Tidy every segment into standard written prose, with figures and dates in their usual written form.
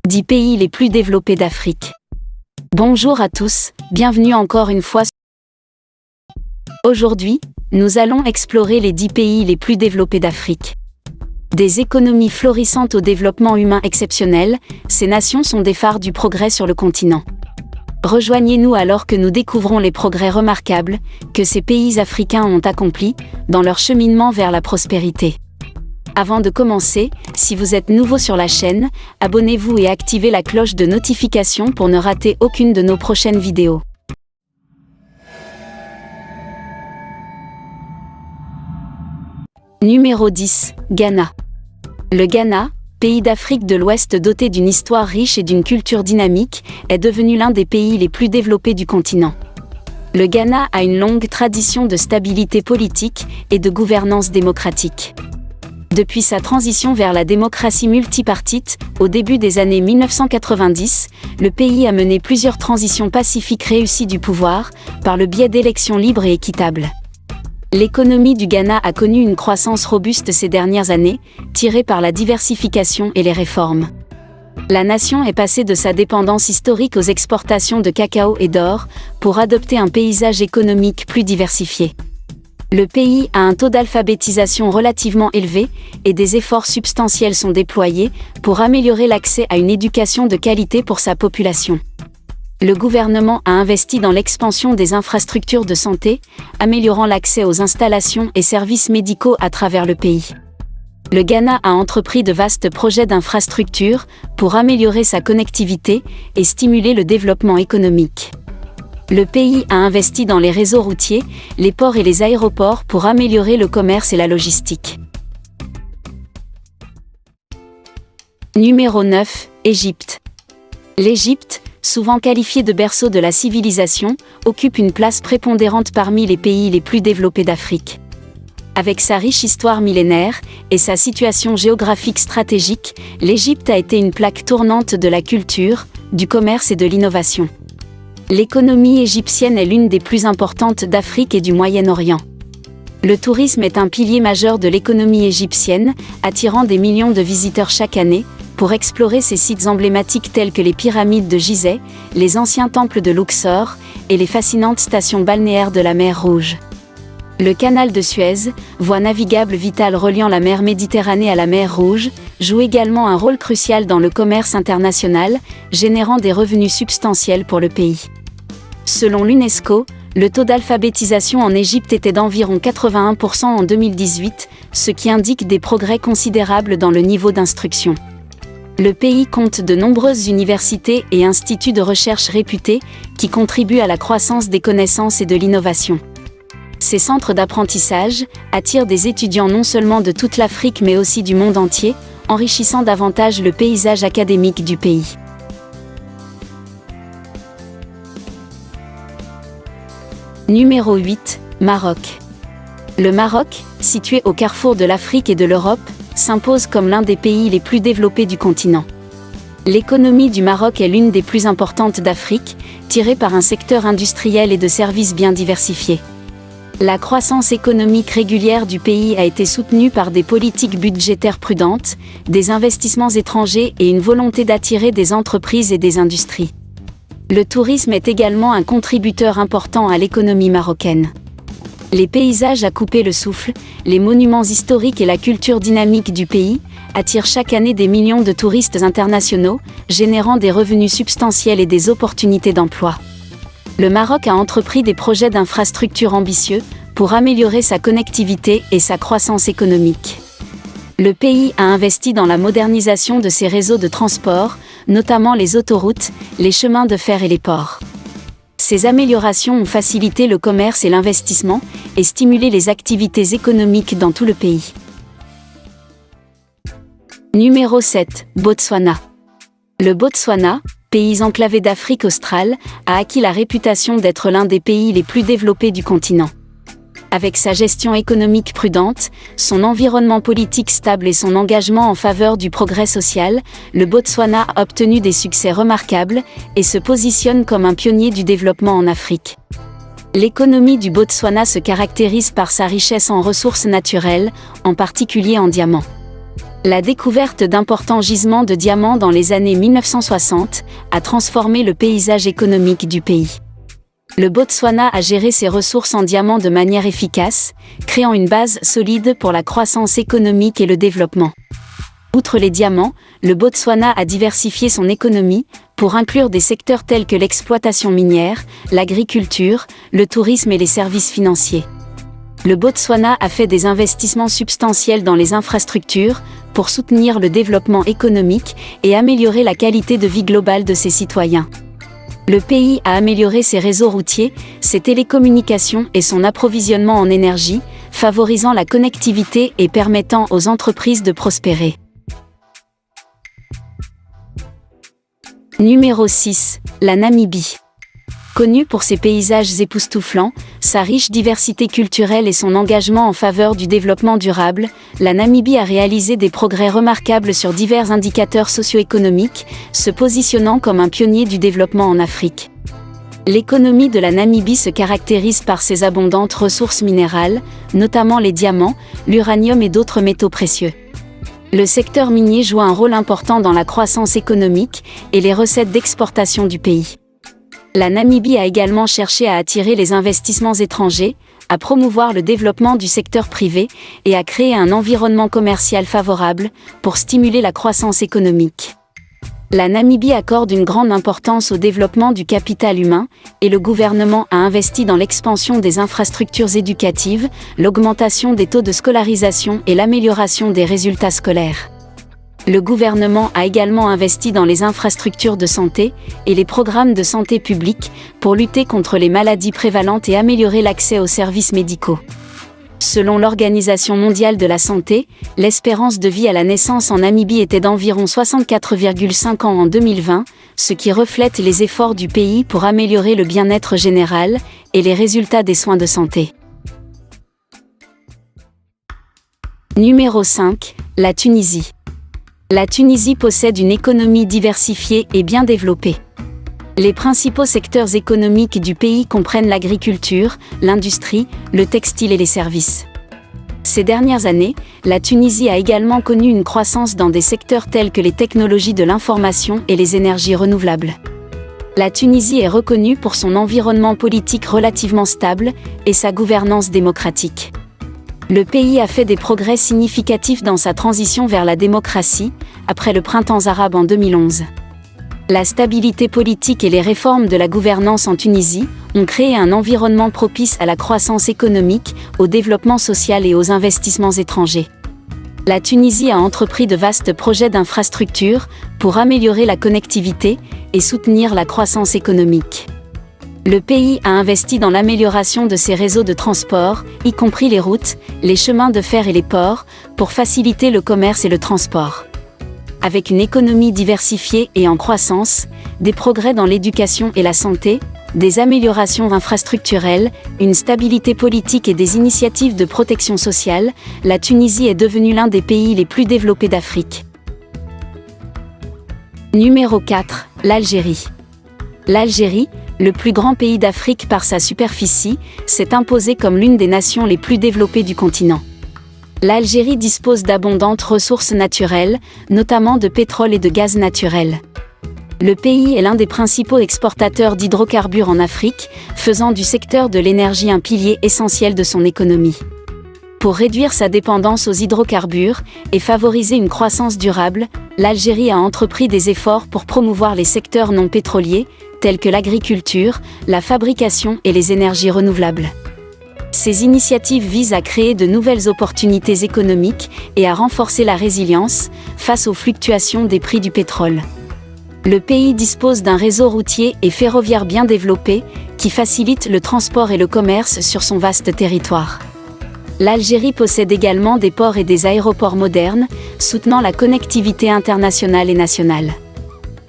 10 pays les plus développés d'Afrique. Bonjour à tous, bienvenue encore une fois. Aujourd'hui, nous allons explorer les 10 pays les plus développés d'Afrique. Des économies florissantes au développement humain exceptionnel, ces nations sont des phares du progrès sur le continent. Rejoignez-nous alors que nous découvrons les progrès remarquables que ces pays africains ont accomplis dans leur cheminement vers la prospérité. Avant de commencer, si vous êtes nouveau sur la chaîne, abonnez-vous et activez la cloche de notification pour ne rater aucune de nos prochaines vidéos. Numéro 10, Ghana. Le Ghana, pays d'Afrique de l'Ouest doté d'une histoire riche et d'une culture dynamique, est devenu l'un des pays les plus développés du continent. Le Ghana a une longue tradition de stabilité politique et de gouvernance démocratique. Depuis sa transition vers la démocratie multipartite, au début des années 1990, le pays a mené plusieurs transitions pacifiques réussies du pouvoir, par le biais d'élections libres et équitables. L'économie du Ghana a connu une croissance robuste ces dernières années, tirée par la diversification et les réformes. La nation est passée de sa dépendance historique aux exportations de cacao et d'or, pour adopter un paysage économique plus diversifié. Le pays a un taux d'alphabétisation relativement élevé, et des efforts substantiels sont déployés pour améliorer l'accès à une éducation de qualité pour sa population. Le gouvernement a investi dans l'expansion des infrastructures de santé, améliorant l'accès aux installations et services médicaux à travers le pays. Le Ghana a entrepris de vastes projets d'infrastructures pour améliorer sa connectivité et stimuler le développement économique. Le pays a investi dans les réseaux routiers, les ports et les aéroports pour améliorer le commerce et la logistique. Numéro 9, Égypte. L'Égypte, souvent qualifiée de berceau de la civilisation, occupe une place prépondérante parmi les pays les plus développés d'Afrique. Avec sa riche histoire millénaire et sa situation géographique stratégique, l'Égypte a été une plaque tournante de la culture, du commerce et de l'innovation. L'économie égyptienne est l'une des plus importantes d'Afrique et du Moyen-Orient. Le tourisme est un pilier majeur de l'économie égyptienne, attirant des millions de visiteurs chaque année, pour explorer ses sites emblématiques tels que les pyramides de Gizeh, les anciens temples de Luxor, et les fascinantes stations balnéaires de la mer Rouge. Le canal de Suez, voie navigable vitale reliant la mer Méditerranée à la mer Rouge, joue également un rôle crucial dans le commerce international, générant des revenus substantiels pour le pays. Selon l'UNESCO, le taux d'alphabétisation en Égypte était d'environ 81% en 2018, ce qui indique des progrès considérables dans le niveau d'instruction. Le pays compte de nombreuses universités et instituts de recherche réputés, qui contribuent à la croissance des connaissances et de l'innovation. Ces centres d'apprentissage attirent des étudiants non seulement de toute l'Afrique mais aussi du monde entier, enrichissant davantage le paysage académique du pays. Numéro 8, Maroc. Le Maroc, situé au carrefour de l'Afrique et de l'Europe, s'impose comme l'un des pays les plus développés du continent. L'économie du Maroc est l'une des plus importantes d'Afrique, tirée par un secteur industriel et de services bien diversifiés. La croissance économique régulière du pays a été soutenue par des politiques budgétaires prudentes, des investissements étrangers et une volonté d'attirer des entreprises et des industries. Le tourisme est également un contributeur important à l'économie marocaine. Les paysages à couper le souffle, les monuments historiques et la culture dynamique du pays attirent chaque année des millions de touristes internationaux, générant des revenus substantiels et des opportunités d'emploi. Le Maroc a entrepris des projets d'infrastructures ambitieux pour améliorer sa connectivité et sa croissance économique. Le pays a investi dans la modernisation de ses réseaux de transport, notamment les autoroutes, les chemins de fer et les ports. Ces améliorations ont facilité le commerce et l'investissement et stimulé les activités économiques dans tout le pays. Numéro 7, Botswana. Le Botswana, pays enclavé d'Afrique australe, a acquis la réputation d'être l'un des pays les plus développés du continent. Avec sa gestion économique prudente, son environnement politique stable et son engagement en faveur du progrès social, le Botswana a obtenu des succès remarquables et se positionne comme un pionnier du développement en Afrique. L'économie du Botswana se caractérise par sa richesse en ressources naturelles, en particulier en diamants. La découverte d'importants gisements de diamants dans les années 1960 a transformé le paysage économique du pays. Le Botswana a géré ses ressources en diamants de manière efficace, créant une base solide pour la croissance économique et le développement. Outre les diamants, le Botswana a diversifié son économie pour inclure des secteurs tels que l'exploitation minière, l'agriculture, le tourisme et les services financiers. Le Botswana a fait des investissements substantiels dans les infrastructures pour soutenir le développement économique et améliorer la qualité de vie globale de ses citoyens. Le pays a amélioré ses réseaux routiers, ses télécommunications et son approvisionnement en énergie, favorisant la connectivité et permettant aux entreprises de prospérer. Numéro 6. La Namibie. Connue pour ses paysages époustouflants, sa riche diversité culturelle et son engagement en faveur du développement durable, la Namibie a réalisé des progrès remarquables sur divers indicateurs socio-économiques, se positionnant comme un pionnier du développement en Afrique. L'économie de la Namibie se caractérise par ses abondantes ressources minérales, notamment les diamants, l'uranium et d'autres métaux précieux. Le secteur minier joue un rôle important dans la croissance économique et les recettes d'exportation du pays. La Namibie a également cherché à attirer les investissements étrangers, à promouvoir le développement du secteur privé et à créer un environnement commercial favorable pour stimuler la croissance économique. La Namibie accorde une grande importance au développement du capital humain et le gouvernement a investi dans l'expansion des infrastructures éducatives, l'augmentation des taux de scolarisation et l'amélioration des résultats scolaires. Le gouvernement a également investi dans les infrastructures de santé et les programmes de santé publique pour lutter contre les maladies prévalentes et améliorer l'accès aux services médicaux. Selon l'Organisation mondiale de la santé, l'espérance de vie à la naissance en Namibie était d'environ 64,5 ans en 2020, ce qui reflète les efforts du pays pour améliorer le bien-être général et les résultats des soins de santé. Numéro 5. La Tunisie. La Tunisie possède une économie diversifiée et bien développée. Les principaux secteurs économiques du pays comprennent l'agriculture, l'industrie, le textile et les services. Ces dernières années, la Tunisie a également connu une croissance dans des secteurs tels que les technologies de l'information et les énergies renouvelables. La Tunisie est reconnue pour son environnement politique relativement stable et sa gouvernance démocratique. Le pays a fait des progrès significatifs dans sa transition vers la démocratie, après le printemps arabe en 2011. La stabilité politique et les réformes de la gouvernance en Tunisie ont créé un environnement propice à la croissance économique, au développement social et aux investissements étrangers. La Tunisie a entrepris de vastes projets d'infrastructures pour améliorer la connectivité et soutenir la croissance économique. Le pays a investi dans l'amélioration de ses réseaux de transport, y compris les routes, les chemins de fer et les ports, pour faciliter le commerce et le transport. Avec une économie diversifiée et en croissance, des progrès dans l'éducation et la santé, des améliorations infrastructurelles, une stabilité politique et des initiatives de protection sociale, la Tunisie est devenue l'un des pays les plus développés d'Afrique. Numéro 4. L'Algérie. L'Algérie, le plus grand pays d'Afrique par sa superficie, s'est imposée comme l'une des nations les plus développées du continent. L'Algérie dispose d'abondantes ressources naturelles, notamment de pétrole et de gaz naturel. Le pays est l'un des principaux exportateurs d'hydrocarbures en Afrique, faisant du secteur de l'énergie un pilier essentiel de son économie. Pour réduire sa dépendance aux hydrocarbures et favoriser une croissance durable, l'Algérie a entrepris des efforts pour promouvoir les secteurs non pétroliers, tels que l'agriculture, la fabrication et les énergies renouvelables. Ces initiatives visent à créer de nouvelles opportunités économiques et à renforcer la résilience face aux fluctuations des prix du pétrole. Le pays dispose d'un réseau routier et ferroviaire bien développé, qui facilite le transport et le commerce sur son vaste territoire. L'Algérie possède également des ports et des aéroports modernes, soutenant la connectivité internationale et nationale.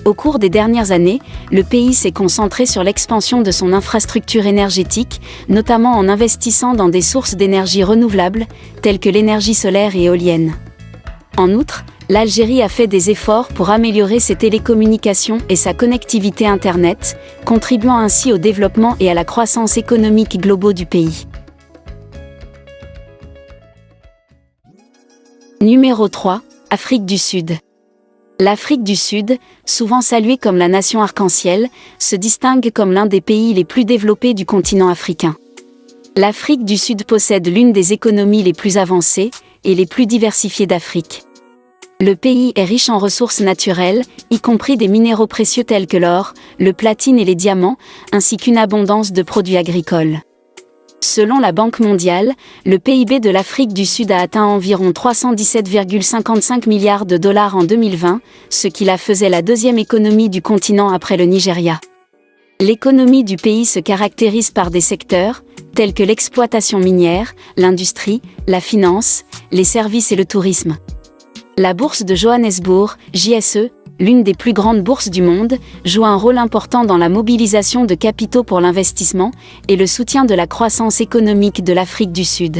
Au cours des dernières années, le pays s'est concentré sur l'expansion de son infrastructure énergétique, notamment en investissant dans des sources d'énergie renouvelables, telles que l'énergie solaire et éolienne. En outre, l'Algérie a fait des efforts pour améliorer ses télécommunications et sa connectivité Internet, contribuant ainsi au développement et à la croissance économique globale du pays. Numéro 3. Afrique du Sud. L'Afrique du Sud, souvent saluée comme la nation arc-en-ciel, se distingue comme l'un des pays les plus développés du continent africain. L'Afrique du Sud possède l'une des économies les plus avancées et les plus diversifiées d'Afrique. Le pays est riche en ressources naturelles, y compris des minéraux précieux tels que l'or, le platine et les diamants, ainsi qu'une abondance de produits agricoles. Selon la Banque mondiale, le PIB de l'Afrique du Sud a atteint environ 317,55 milliards de dollars en 2020, ce qui la faisait la deuxième économie du continent après le Nigeria. L'économie du pays se caractérise par des secteurs, tels que l'exploitation minière, l'industrie, la finance, les services et le tourisme. La bourse de Johannesburg, JSE, l'une des plus grandes bourses du monde, joue un rôle important dans la mobilisation de capitaux pour l'investissement et le soutien de la croissance économique de l'Afrique du Sud.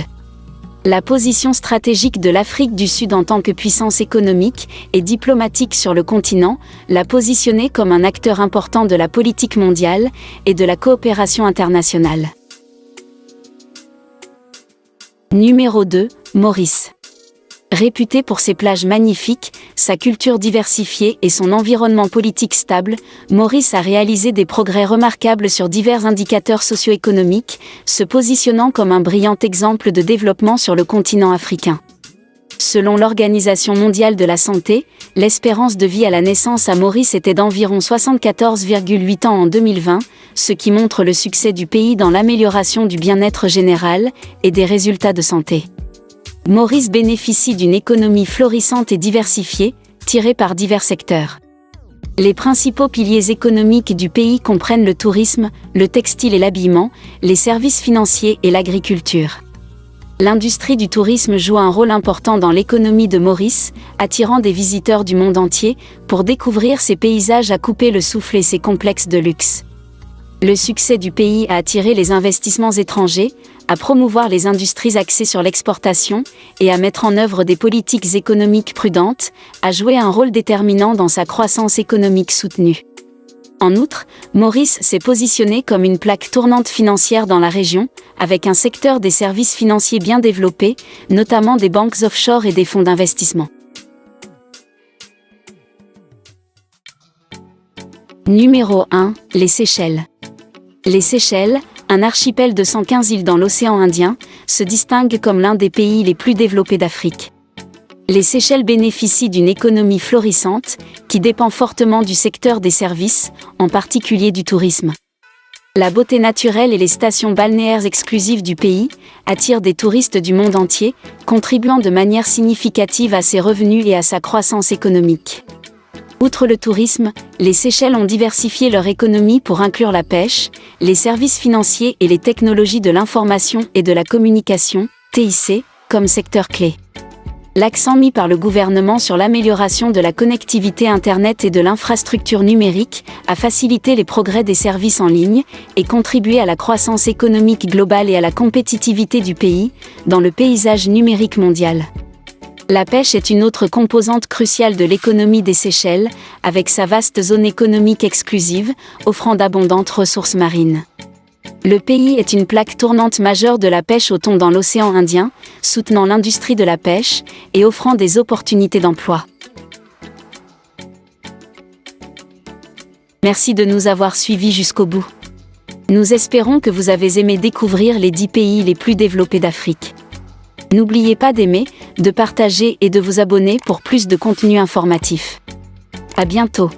La position stratégique de l'Afrique du Sud en tant que puissance économique et diplomatique sur le continent l'a positionnée comme un acteur important de la politique mondiale et de la coopération internationale. Numéro 2, Maurice. Réputé pour ses plages magnifiques, sa culture diversifiée et son environnement politique stable, Maurice a réalisé des progrès remarquables sur divers indicateurs socio-économiques, se positionnant comme un brillant exemple de développement sur le continent africain. Selon l'Organisation mondiale de la santé, l'espérance de vie à la naissance à Maurice était d'environ 74,8 ans en 2020, ce qui montre le succès du pays dans l'amélioration du bien-être général et des résultats de santé. Maurice bénéficie d'une économie florissante et diversifiée, tirée par divers secteurs. Les principaux piliers économiques du pays comprennent le tourisme, le textile et l'habillement, les services financiers et l'agriculture. L'industrie du tourisme joue un rôle important dans l'économie de Maurice, attirant des visiteurs du monde entier pour découvrir ses paysages à couper le souffle et ses complexes de luxe. Le succès du pays a attiré les investissements étrangers, à promouvoir les industries axées sur l'exportation et à mettre en œuvre des politiques économiques prudentes, a joué un rôle déterminant dans sa croissance économique soutenue. En outre, Maurice s'est positionné comme une plaque tournante financière dans la région, avec un secteur des services financiers bien développé, notamment des banques offshore et des fonds d'investissement. Numéro 1, les Seychelles. Les Seychelles, un archipel de 115 îles dans l'océan Indien, se distingue comme l'un des pays les plus développés d'Afrique. Les Seychelles bénéficient d'une économie florissante, qui dépend fortement du secteur des services, en particulier du tourisme. La beauté naturelle et les stations balnéaires exclusives du pays attirent des touristes du monde entier, contribuant de manière significative à ses revenus et à sa croissance économique. Outre le tourisme, les Seychelles ont diversifié leur économie pour inclure la pêche, les services financiers et les technologies de l'information et de la communication, TIC, comme secteur clé. L'accent mis par le gouvernement sur l'amélioration de la connectivité Internet et de l'infrastructure numérique a facilité les progrès des services en ligne et contribué à la croissance économique globale et à la compétitivité du pays, dans le paysage numérique mondial. La pêche est une autre composante cruciale de l'économie des Seychelles, avec sa vaste zone économique exclusive, offrant d'abondantes ressources marines. Le pays est une plaque tournante majeure de la pêche au thon dans l'océan Indien, soutenant l'industrie de la pêche et offrant des opportunités d'emploi. Merci de nous avoir suivis jusqu'au bout. Nous espérons que vous avez aimé découvrir les 10 pays les plus développés d'Afrique. N'oubliez pas d'aimer, de partager et de vous abonner pour plus de contenu informatif. À bientôt.